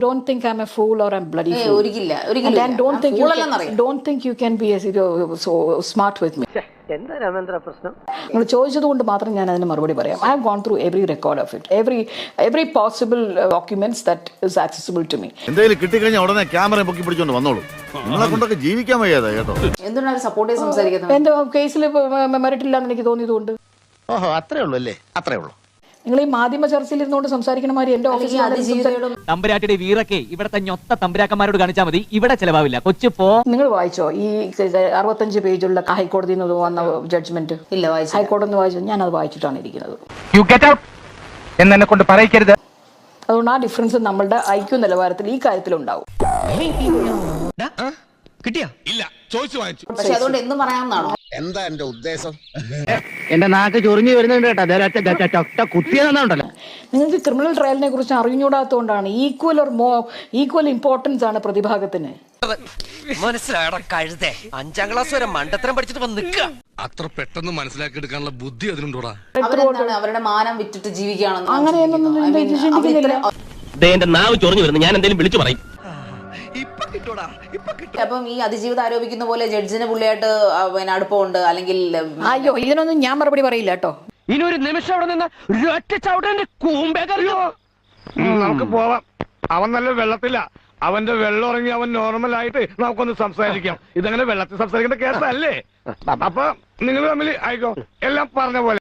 Don't think I'm a fool or I'm bloody fool. And then don't think you can be so smart with me. എന്താ രാമേന്ദ്ര പ്രശ്നം? നിങ്ങൾ ചോദിച്ചത് കൊണ്ട് മാത്രം ഞാൻ അതിന് മറുപടി പറയാം. I have gone through every record of it, every possible documents that is accessible to me. എന്തെങ്കിലും കിട്ടിക്കഴിഞ്ഞാൽ ഉടനെ ക്യാമറ പൊക്കി പിടിച്ചോണ്ട് വന്നോളൂ. നിങ്ങളെ കൊണ്ടൊക്കെ ജീവിക്കാൻ വയ്യാതെ കേട്ടോ. എന്തുകൊണ്ടാണ് സപ്പോർട്ട് ചെയ്ത് സംസാരിക്കുന്നത്? എന്റെ കേസിൽ മെറിറ്റ് ഇല്ലാന്ന് എനിക്ക് തോന്നിയതുകൊണ്ട്. ഓഹോ, അത്രേ ഉള്ളൂ അല്ലേ? അത്രേ ഉള്ളൂ. നിങ്ങൾ ഈ മാധ്യമ ചർച്ചയിൽ ഇരുന്നുകൊണ്ട് സംസാരിക്കണ മാതിരി എന്റെ ഓഫീസിൽ തമ്പുരാട്ടിയുടെ വീറൊക്കെ ഇവിടത്തെ ഞൊത്ത തമ്പുരാക്കന്മാരോട് കാണിച്ചാൽ മതി, ഇവിടെ ചെലവാവില്ല. കൊച്ചു നിങ്ങൾ വായിച്ചോ ഈ 65 പേജുള്ള ഹൈക്കോടതിയിൽ നിന്ന് വന്ന ജഡ്ജ്മെന്റ്? ഇല്ല, വായിച്ചു. ഹൈക്കോടതി നിന്ന് വായിച്ചു. ഞാൻ അത് വായിച്ചിട്ടാണ് ഇരിക്കുന്നത്. യു ഗെറ്റ് ഔട്ട് എന്നെ കൊണ്ട് പറയിക്കരുത്. അതുകൊണ്ട് ആ ഡിഫറൻസ് നമ്മളുടെ ഐക്യു നിലവാരത്തിൽ ഈ കാര്യത്തിലുണ്ടാവും. കിട്ടിയാ? ഇല്ല, ചോദിച്ചു വാങ്ങിച്ചു. പക്ഷെ അതുകൊണ്ട് എന്തും പറയാമെന്നാണോ? എന്താ എന്റെ ഉദ്ദേശം? എന്റെ നാക്ക് ചൊറിഞ്ഞു വരുന്നുണ്ട് കേട്ടോ. കുത്തിയെന്നുണ്ടല്ലോ. നിങ്ങൾക്ക് ക്രിമിനൽ ട്രയലിനെ കുറിച്ച് അറിഞ്ഞൂടാത്തതുകൊണ്ടാണ്. ഈക്വൽ ഇമ്പോർട്ടൻസ് ആണ് പ്രതിഭാഗത്തിന്. മനസ്സിലായടാ കഴുതേ, 5ാം ക്ലാസ് വരെ മണ്ടത്തരം പഠിച്ചിട്ട് വന്ന് നിൽക്കുക. അത്ര പെട്ടെന്ന് മനസ്സിലാക്കി എടുക്കാനുള്ള ബുദ്ധി അതിനുണ്ടോടാ? അവരുടെ മാനം വിറ്റിട്ട് ജീവിക്കുകയാണെന്ന് അങ്ങനെയൊന്നും എന്റെ നാവ് ചൊറിഞ്ഞു വരുന്നു, ഞാൻ എന്തെങ്കിലും വിളിച്ചു പറയും. അപ്പം ഈ അതിജീവിതം ആരോപിക്കുന്ന പോലെ ജഡ്ജിന് പുള്ളിയായിട്ട് അടുപ്പമുണ്ട് അല്ലെങ്കിൽ അയ്യോ, ഇതിനൊന്നും ഞാൻ മറുപടി പറയില്ല കേട്ടോ. ഇനി ഒരു നിമിഷം അവിടെ നിന്ന് നമുക്ക് പോവാം. അവൻ നല്ല വെള്ളത്തില്ല. അവന്റെ വെള്ളം ഇറങ്ങി അവൻ നോർമൽ ആയിട്ട് നമുക്കൊന്ന് സംസാരിക്കാം. ഇതങ്ങനെ വെള്ളത്തിൽ സംസാരിക്കേണ്ട കേസല്ലേ? അപ്പൊ നിങ്ങൾ തമ്മിൽ ആയിക്കോ, എല്ലാം പറഞ്ഞ പോലെ.